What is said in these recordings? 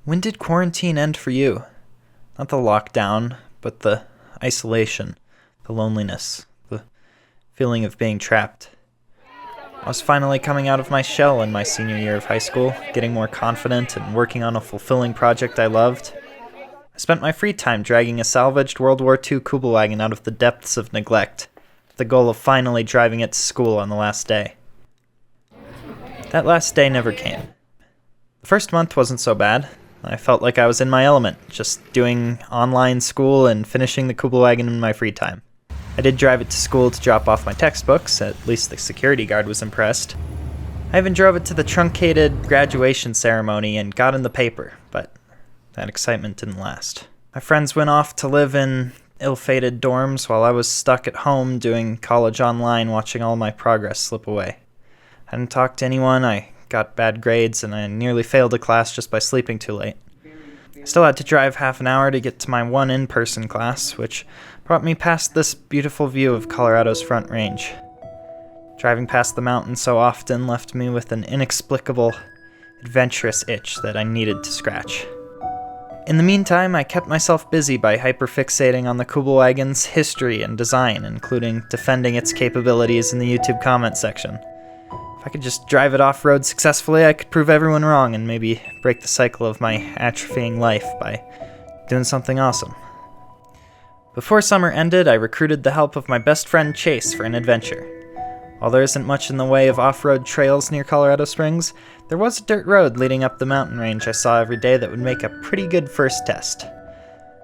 When did quarantine end for you? Not the lockdown, but the isolation, the loneliness, the feeling of being trapped. I was finally coming out of my shell in my senior year of high school, getting more confident and working on a fulfilling project I loved. I spent my free time dragging a salvaged World War II Kübelwagen out of the depths of neglect, with the goal of finally driving it to school on the last day. That last day never came. The first month wasn't so bad. I felt like I was in my element, just doing online school and finishing the Kübelwagen in my free time. I did drive it to school to drop off my textbooks, at least the security guard was impressed. I even drove it to the truncated graduation ceremony and got in the paper, but that excitement didn't last. My friends went off to live in ill-fated dorms while I was stuck at home doing college online, watching all my progress slip away. I didn't talk to anyone, I got bad grades, and I nearly failed a class just by sleeping too late. I still had to drive half an hour to get to my one in-person class, which brought me past this beautiful view of Colorado's Front Range. Driving past the mountain so often left me with an inexplicable, adventurous itch that I needed to scratch. In the meantime, I kept myself busy by hyperfixating on the Kübelwagen's history and design, including defending its capabilities in the YouTube comment section. If I could just drive it off-road successfully, I could prove everyone wrong and maybe break the cycle of my atrophying life by doing something awesome. Before summer ended, I recruited the help of my best friend Chase for an adventure. While there isn't much in the way of off-road trails near Colorado Springs, there was a dirt road leading up the mountain range I saw every day that would make a pretty good first test.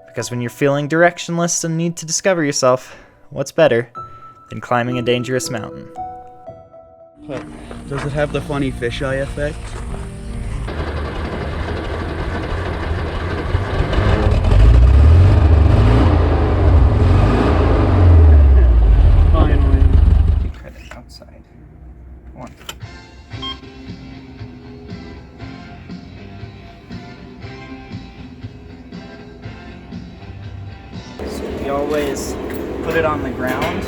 Because when you're feeling directionless and need to discover yourself, what's better than climbing a dangerous mountain? But does it have the funny fisheye effect? Finally. Take credit outside. One. So we always put it on the ground.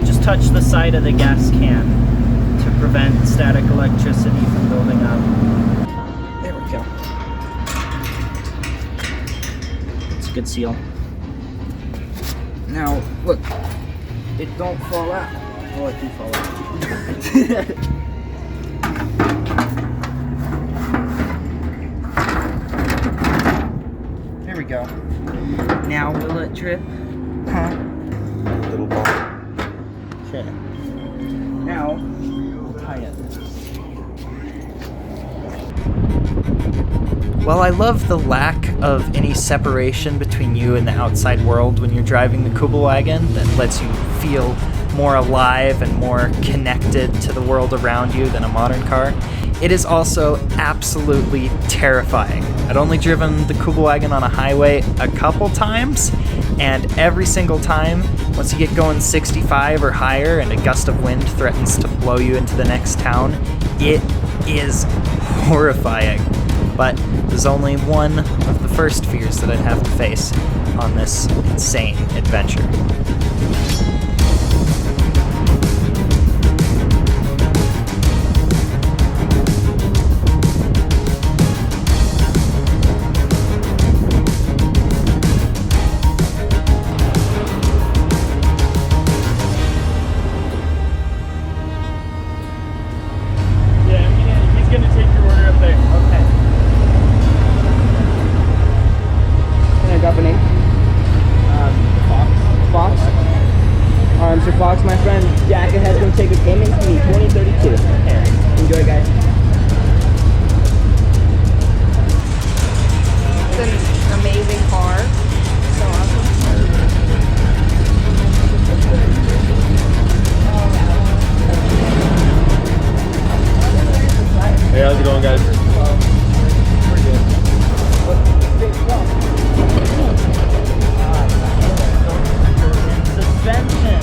Just touch the side of the gas can to prevent static electricity from building up. There we go. It's a good seal. Now, look, it don't fall out. Oh, it do fall out. There we go. Now will it drip? Huh? Little ball. Okay. Now, tie it. While I love the lack of any separation between you and the outside world when you're driving the Kübelwagen that lets you feel more alive and more connected to the world around you than a modern car, it is also absolutely terrifying. I'd only driven the Kübelwagen on a highway a couple times, and every single time, once you get going 65 or higher and a gust of wind threatens to blow you into the next town, it is horrifying. But there's only one of the first fears that I'd have to face on this insane adventure. Mr. Fox, my friend Jack has going to take a payment to me, 2032. Enjoy, guys. It's an amazing car. So awesome. Hey, how's it going, guys? Suspension.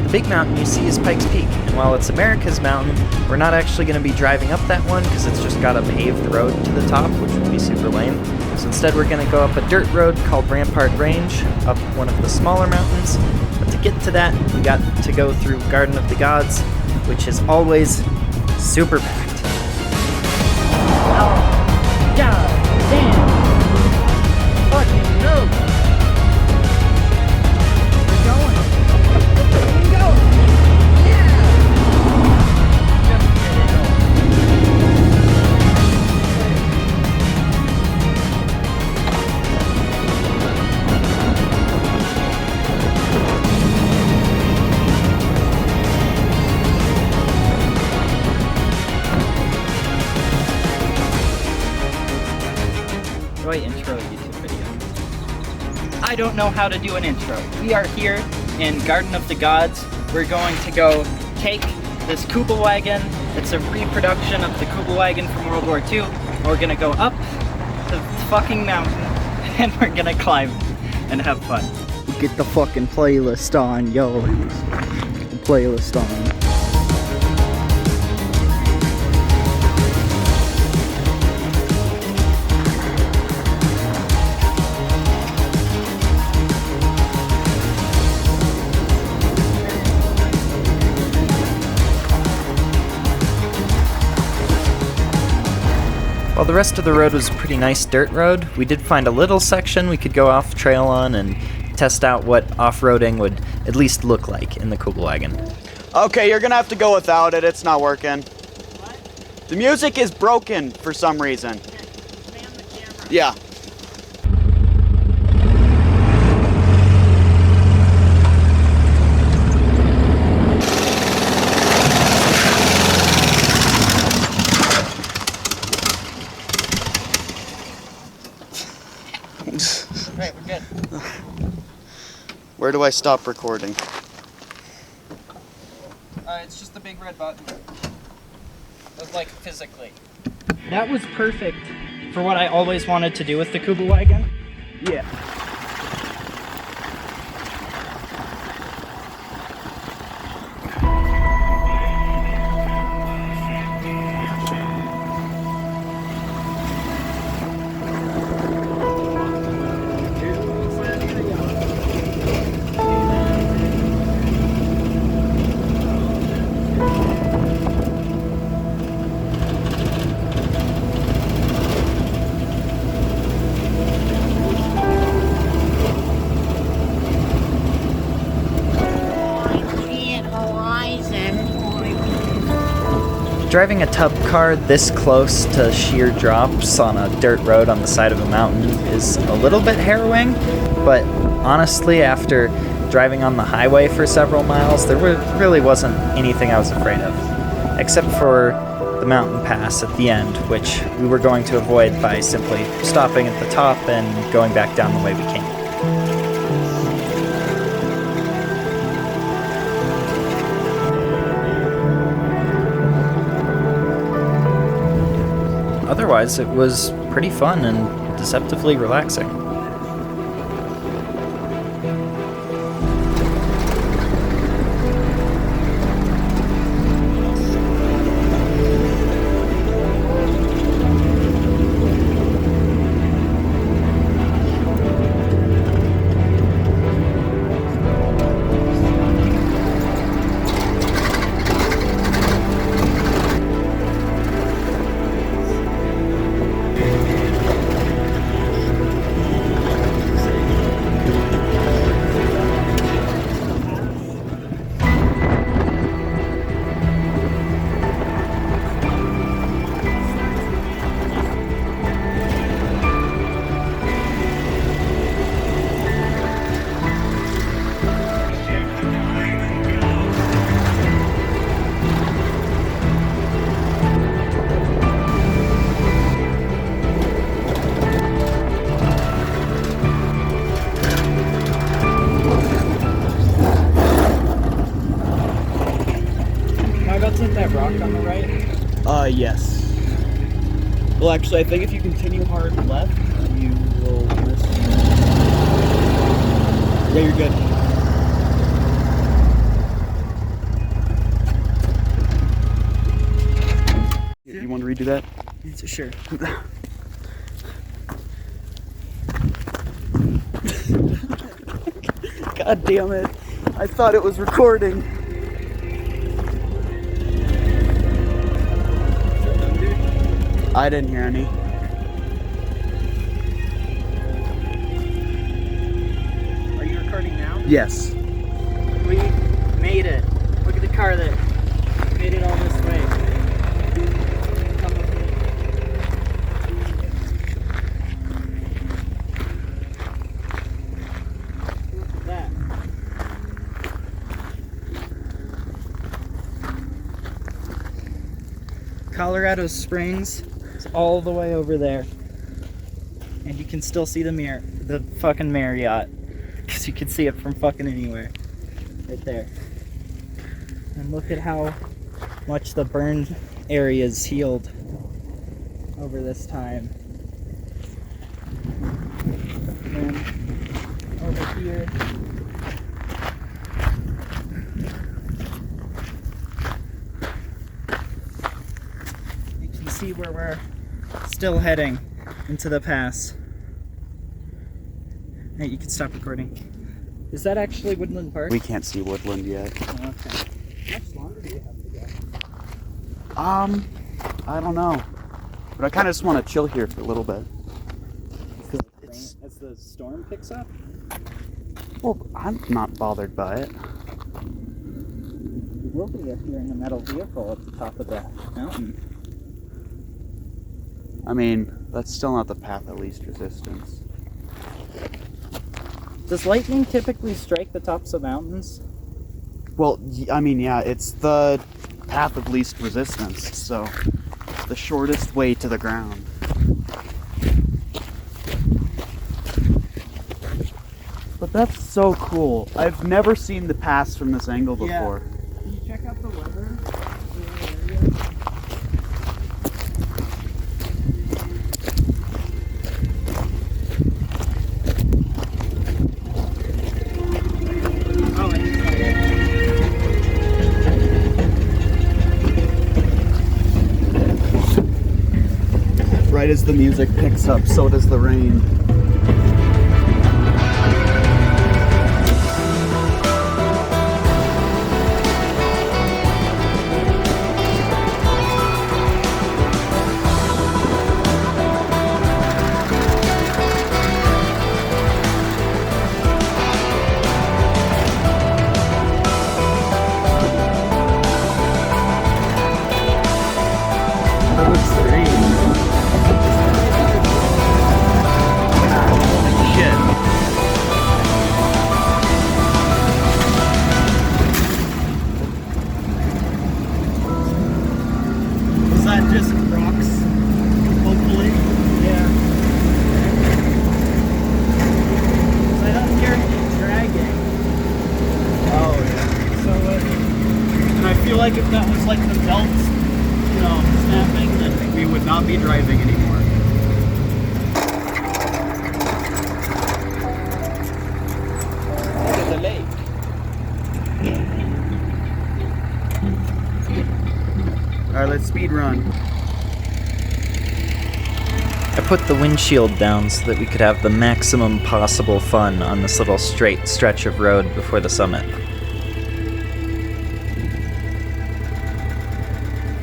The big mountain you see is Pikes Peak, and while it's America's mountain, we're not actually going to be driving up that one because it's just got a paved road to the top, which would be super lame. So instead we're going to go up a dirt road called Rampart Range, up one of the smaller mountains. But to get to that, we got to go through Garden of the Gods, which is always super packed. Oh, God damn. Fucking no. We're going. We're going. Yeah. Intro YouTube video. I don't know how to do an intro. We are here in Garden of the Gods. We're going to go take this Kübelwagen. It's a reproduction of the Kübelwagen from World War II. We're gonna go up the fucking mountain and we're gonna climb and have fun. Get the fucking playlist on, yo. The playlist on. While the rest of the road was a pretty nice dirt road, we did find a little section we could go off trail on and test out what off-roading would at least look like in the Kübelwagen. Okay, you're gonna have to go without it. It's not working. What? The music is broken for some reason. Yeah. Right, we're good. Where do I stop recording? It's just the big red button. Like physically. That was perfect for what I always wanted to do with the Kübelwagen. Yeah. Driving a tub car this close to sheer drops on a dirt road on the side of a mountain is a little bit harrowing, but honestly, after driving on the highway for several miles, there really wasn't anything I was afraid of, except for the mountain pass at the end, which we were going to avoid by simply stopping at the top and going back down the way we came. Otherwise, it was pretty fun and deceptively relaxing. That rock on the right? Yes. Well, actually, I think if you continue hard left, you will miss. Yeah, you're good. You want to redo that? Sure. God damn it. I thought it was recording. I didn't hear any. Are you recording now? Yes. We made it. Look at the car there. Made it all this way. Come with me. Look at that. Colorado Springs is all the way over there. And you can still see the fucking Marriott. Because you can see it from fucking anywhere. Right there. And look at how much the burned area's healed over this time. And then over here, you can see where we're still heading into the pass. Hey, you can stop recording. Is that actually Woodland Park? We can't see Woodland yet. Oh, okay. How much longer do you have to go? I don't know. But I kind of just want to chill here for a little bit. As the storm picks up? Well, I'm not bothered by it. You will be if you're in a metal vehicle at the top of the mountain. I mean, that's still not the path of least resistance. Does lightning typically strike the tops of mountains? Well, I mean, yeah, it's the path of least resistance, so it's the shortest way to the ground. But that's so cool. I've never seen the pass from this angle before. Yeah. Can you check out the weather? Right as the music picks up, so does the rain. That looks the rain. Just rocks, hopefully. Yeah. I don't hear any dragging. Oh, yeah. So, and I feel like if that was like the belts, you know, snapping, then we would not be driving anymore. Look at the lake. Alright, let's speed run. I put the windshield down so that we could have the maximum possible fun on this little straight stretch of road before the summit.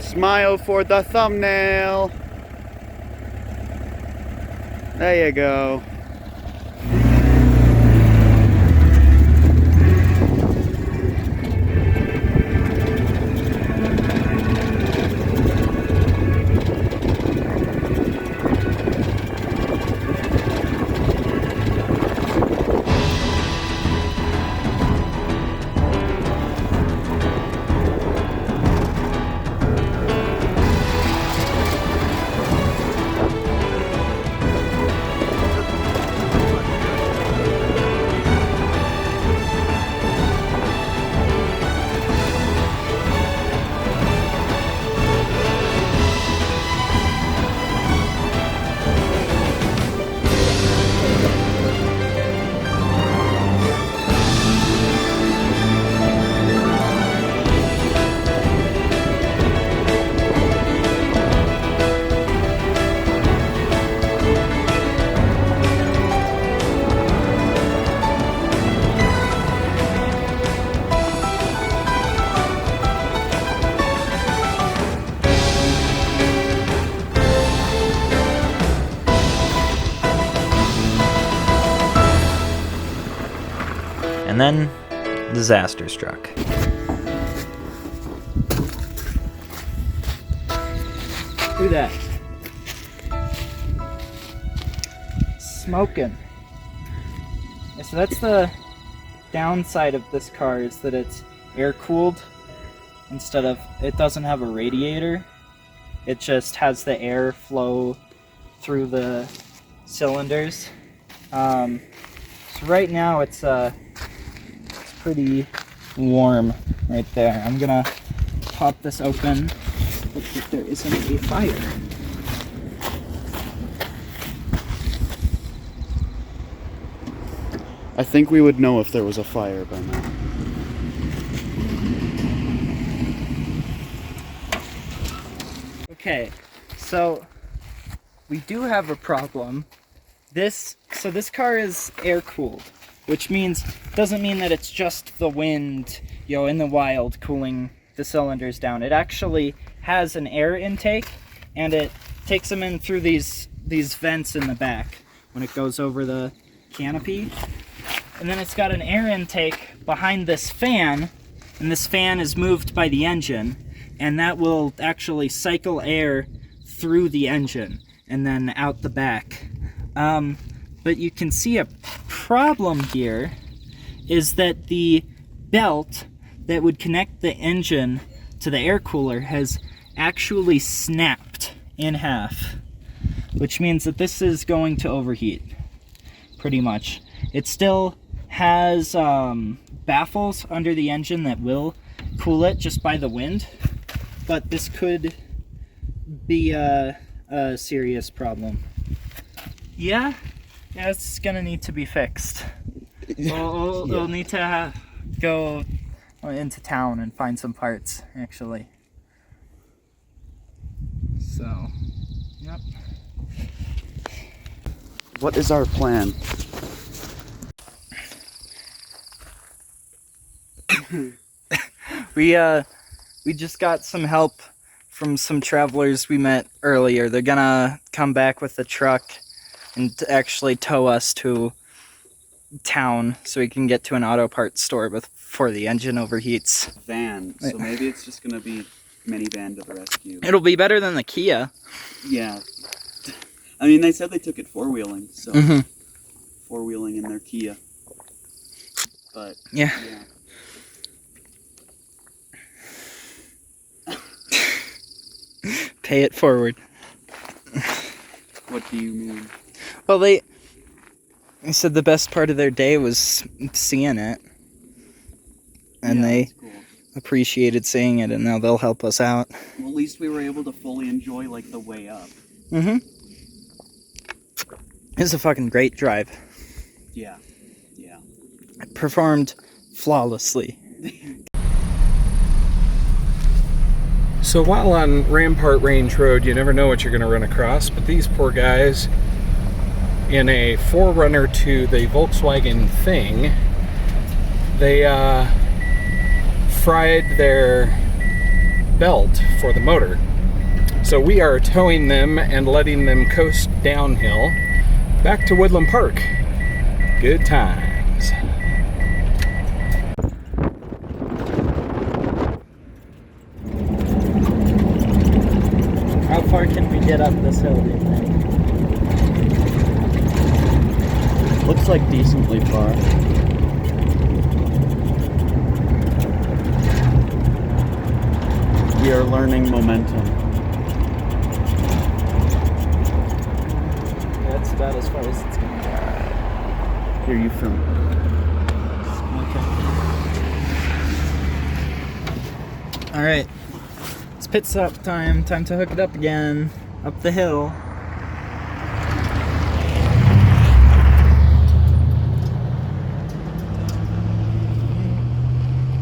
Smile for the thumbnail. There you go. And then, disaster struck. Look at that. Smoking. Yeah, so that's the downside of this car, is that it's air cooled instead of, it doesn't have a radiator. It just has the air flow through the cylinders. So right now it's pretty warm right there. I'm gonna pop this open. Look if there isn't a fire. I think we would know if there was a fire by now. Okay, so we do have a problem. This car is air cooled, which doesn't mean that it's just the wind, in the wild cooling the cylinders down. It actually has an air intake, and it takes them in through these vents in the back when it goes over the canopy. And then it's got an air intake behind this fan, and this fan is moved by the engine, and that will actually cycle air through the engine and then out the back. But you can see a problem here is that the belt that would connect the engine to the air cooler has actually snapped in half, which means that this is going to overheat, pretty much. It still has baffles under the engine that will cool it just by the wind, but this could be a serious problem. Yeah, it's gonna need to be fixed. We'll need to go into town and find some parts, actually. So, yep. What is our plan? We just got some help from some travelers we met earlier. They're gonna come back with a truck and actually tow us to town so we can get to an auto parts store before the engine overheats. Van. So maybe it's just gonna be minivan to the rescue. It'll be better than the Kia. Yeah. I mean, they said they took it four-wheeling, so four-wheeling in their Kia. But yeah. Pay it forward. What do you mean? Well, they said the best part of their day was seeing it. And they cool. appreciated seeing it, and now they'll help us out. Well, at least we were able to fully enjoy, like, the way up. It's a fucking great drive. Yeah. Yeah. It performed flawlessly. So while on Rampart Range Road, you never know what you're going to run across, but these poor guys, in a forerunner to the Volkswagen Thing, they fried their belt for the motor. So we are towing them and letting them coast downhill back to Woodland Park. Good times. How far can we get up this hill, do you think? Looks like decently far. We are learning momentum. That's about as far as it's going to go. Here, you film. Okay. Alright. It's pit stop time. Time to hook it up again. Up the hill.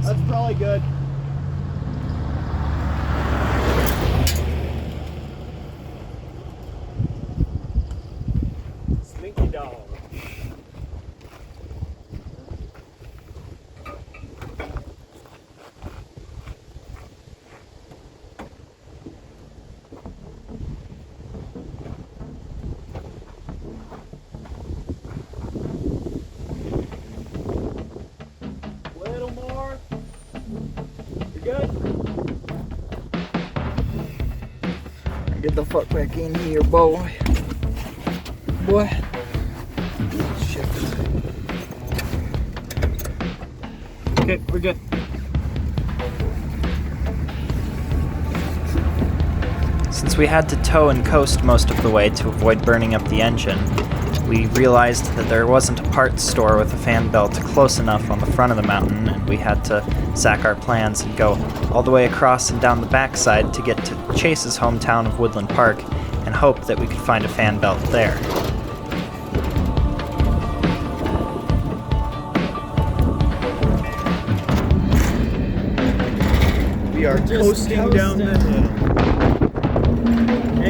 That's probably good. Slinky dog. fuck back in here, boy. Boy. Shit. Okay, we're good. Since we had to tow and coast most of the way to avoid burning up the engine, we realized that there wasn't a parts store with a fan belt close enough on the front of the mountain, and we had to sack our plans and go all the way across and down the backside to get to Chase's hometown of Woodland Park and hope that we could find a fan belt there. We are coasting down the hill.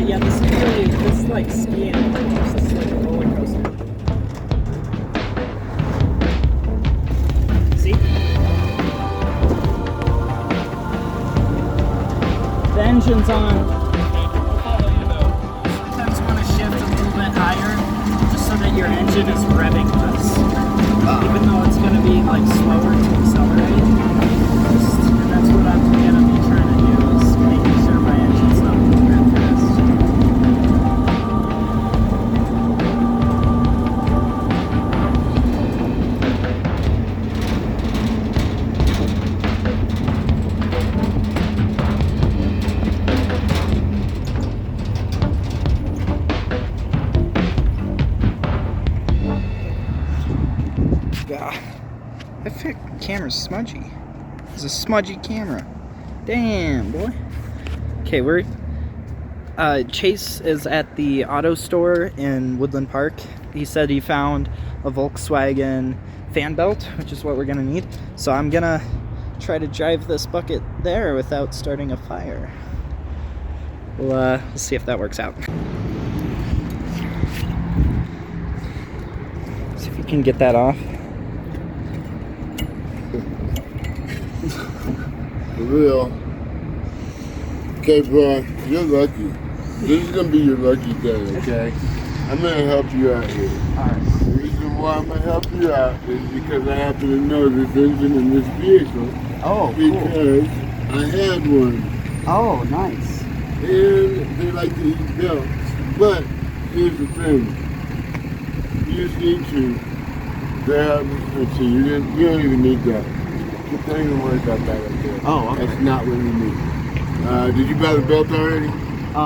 Yeah, this is like skiing. This is like a roller coaster. See? The engine's on. Sometimes you want to shift a little bit higher, just so that your engine is revving less. Even though it's going to be like slower to accelerate. And that's what I'm going to be trying to do, is making sure my engine's not moving that fast. God, that camera's smudgy. It's a smudgy camera. Damn, boy. Okay, we're Chase is at the auto store in Woodland Park. He said he found a Volkswagen fan belt, which is what we're gonna need. So I'm gonna try to drive this bucket there without starting a fire. We'll see if that works out. See if we can get that off. For real. Okay, bro, you're lucky. This is gonna be your lucky day, okay? I'm gonna help you out here. Alright. The reason why I'm gonna help you out is because I happen to know this engine in this vehicle. Oh, Because I had one. Oh, nice. And they like to eat belts. But here's the thing. You just need to grab, let's see, you don't even need that. Don't even worry about that right there. Oh, okay. That's not what we need. Did you buy the belt already?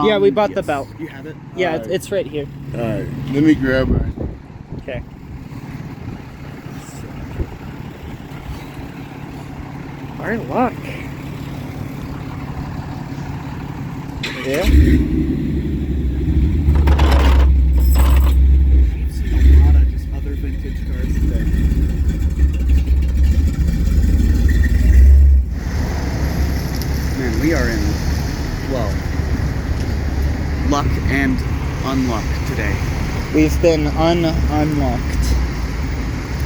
Yeah, we bought the belt. You have it? Yeah, Alright. it's right here. Alright, let me grab it. Okay. Our luck. Yeah. We've seen a lot of just other vintage cars today. Man, we are in, well, luck and unluck today. We've been unlocked.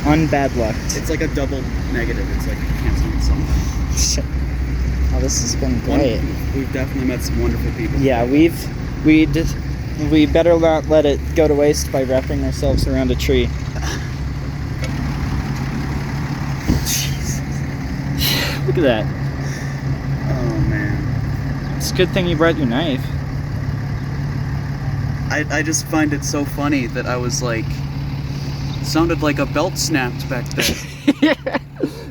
Unbad-lucked. It's like a double negative. It's like canceling something. Shit. Oh, this has been great. We've definitely met some wonderful people. Yeah, we better not let it go to waste by wrapping ourselves around a tree. Jesus. Look at that. Oh, man. It's a good thing you brought your knife. I just find it so funny that I was like, sounded like a belt snapped back there.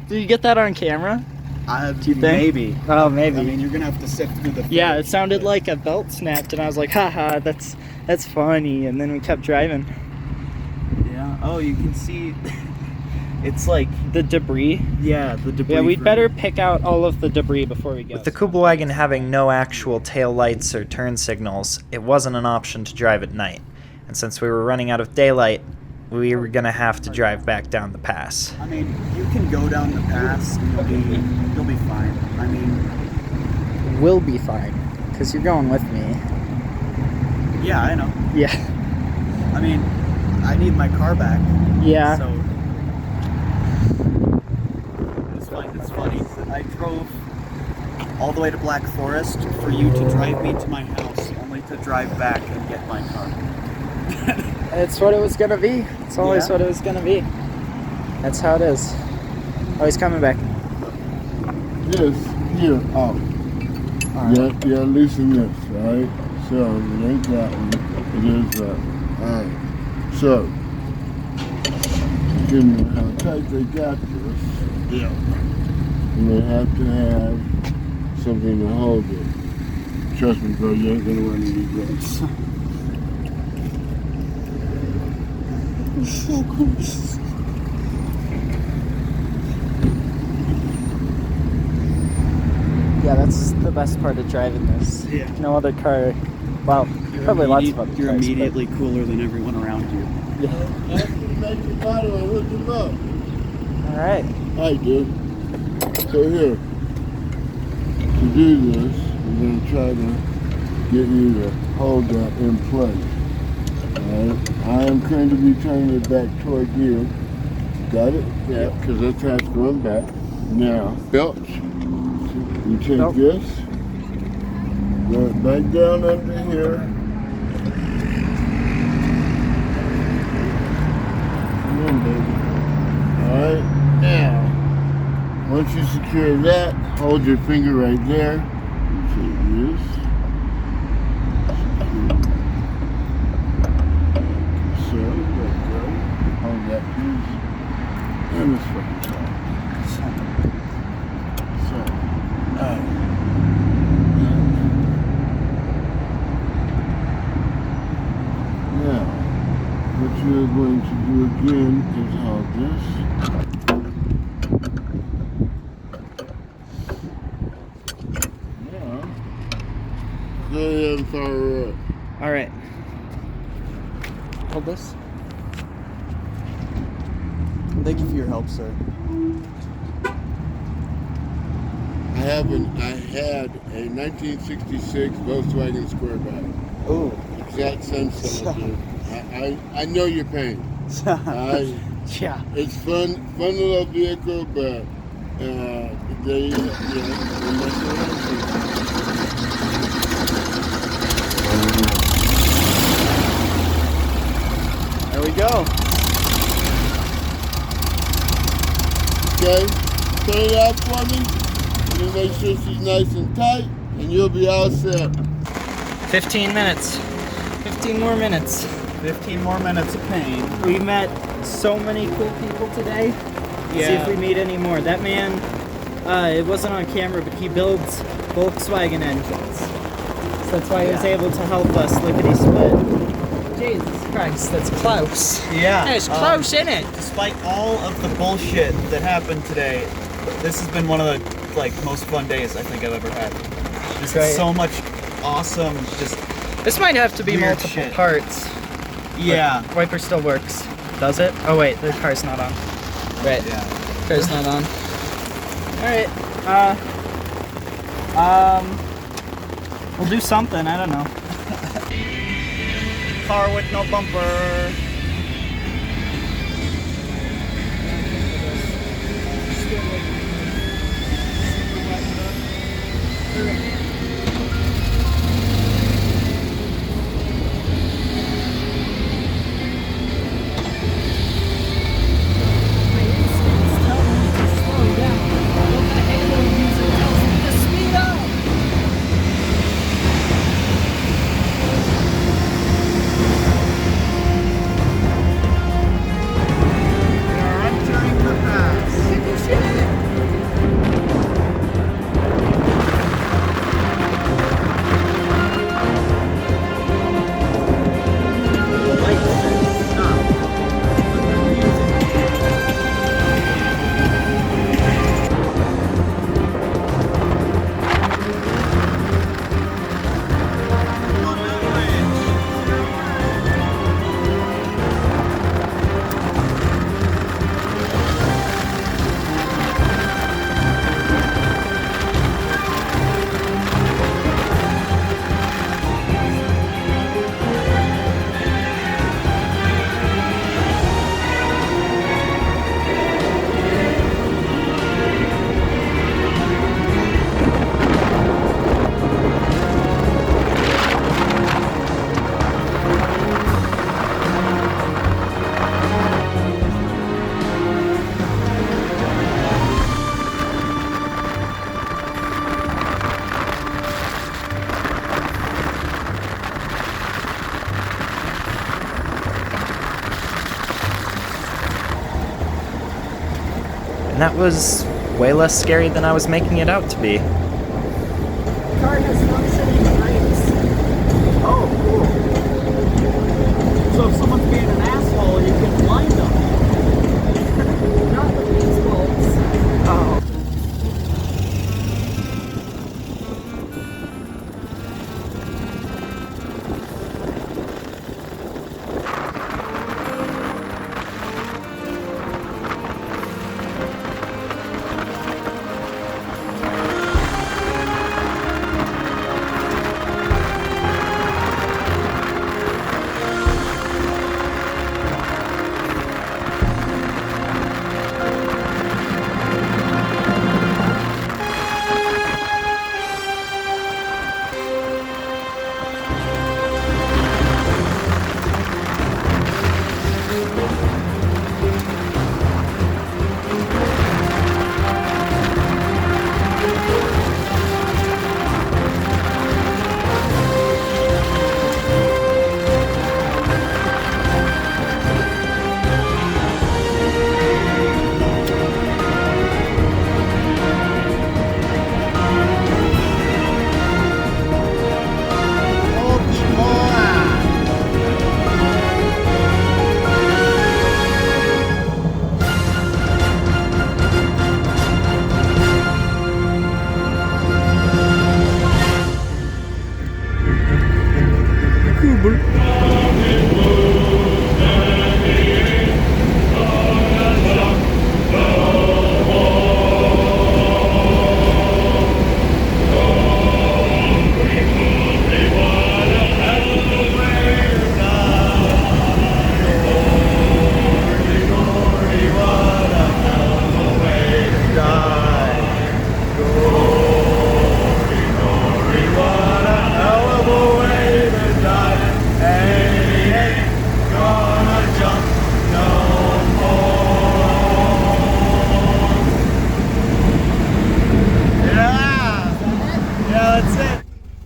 Did you get that on camera? Do you think? Maybe. Oh, maybe. I mean, you're gonna have to sift through the. Yeah, it footage, sounded but- like a belt snapped, and I was like, haha, that's funny, and then we kept driving. Yeah. Oh, you can see. It's like, The debris. yeah, the debris. Yeah, we'd from- better pick out all of the debris before we go. With the Kübelwagen having no actual tail lights or turn signals, it wasn't an option to drive at night. And since we were running out of daylight, we were gonna have to drive back down the pass. I mean, you can go down the pass and you'll be fine. I mean, We'll be fine, because you're going with me. yeah, I know. Yeah. I mean, I need my car back. Yeah. So it's funny. I drove all the way to Black Forest for you to drive me to my house, only to drive back and get my car. It's what it was gonna be. It's always Yeah. what it was gonna be. That's how it is. Always coming back. This, here, out. Yeah, loosen this, alright? So it ain't that one. It is that one. Alright. So, depending on how tight they got this, yeah, you may have to have something to hold it. Trust me, bro, you ain't gonna want to do this. It's so close. Yeah, that's the best part of driving this. Yeah. No other car. Well, probably lots of other You're cars. immediately cooler than everyone around you. After you make the bottle, I look them up. All right. Hi, dude. So here, to do this, we're going to try to get you to hold that in place. Alright? I am going to be turning it back toward you. Got it? Yeah. Because that's how it's going back. Now, belch. You take this, go back down under here. Come on, baby. Alright, now, once you secure that, hold your finger right there. Take this. So, let go. Hold that piece. And this fucking side. Now, what you're going to do again is hold this. Now, go ahead and fire her up. All right. Hold this. Thank you for your help, sir. I had a 1966 Volkswagen Squareback. Ooh. Exact same cylinder. I know your pain. Yeah. It's fun little vehicle, but they mess around. There we go. Okay, turn it out for me. You make sure she's nice and tight, and you'll be all set. 15 minutes. 15 more minutes. 15 more minutes of pain. We met so many cool people today. Yeah. See if we meet any more. That man, it wasn't on camera, but he builds Volkswagen engines. So that's why he was able to help us lickety-split. Jesus Christ, that's close. Yeah. It's close, isn't it? Despite all of the bullshit that happened today, this has been one of the most fun days I think I've ever had. Just Great. so much awesome, just This might have to be weird multiple shit. parts. Yeah. But wiper still works. Does it? Oh wait, the car's not on. Right. Yeah. Car's not on. Alright. We'll do something, I don't know. Car with no bumper. And that was way less scary than I was making it out to be. The car has functioning brakes. Oh, cool. So if someone's being an asshole, you can blind them. Not with these bolts. Oh.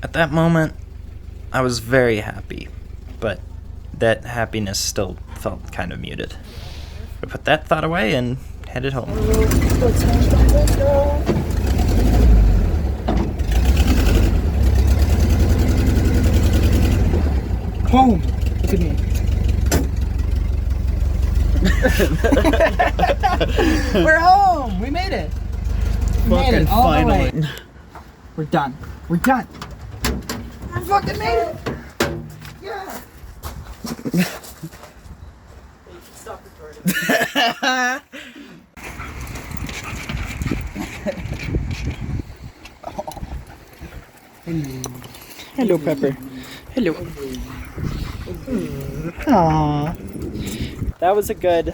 At that moment, I was very happy, but that happiness still felt kind of muted. I put that thought away and headed home. Home. Look at me. We're home. We made it. We made it all the way. We're done. We're done. We fucking made it. Yeah. Stop recording. Hello, Pepper. Hello. Aww. That was a good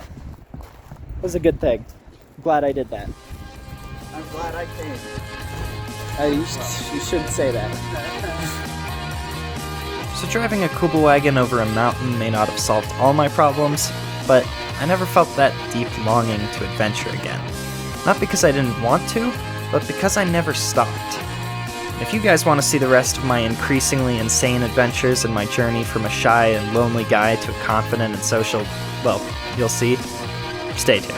thing. I'm glad I did that. I'm glad I came. You should say that. So driving a Kübelwagen over a mountain may not have solved all my problems, but I never felt that deep longing to adventure again. Not because I didn't want to, but because I never stopped. If you guys want to see the rest of my increasingly insane adventures and my journey from a shy and lonely guy to a confident and social, well, you'll see. Stay tuned.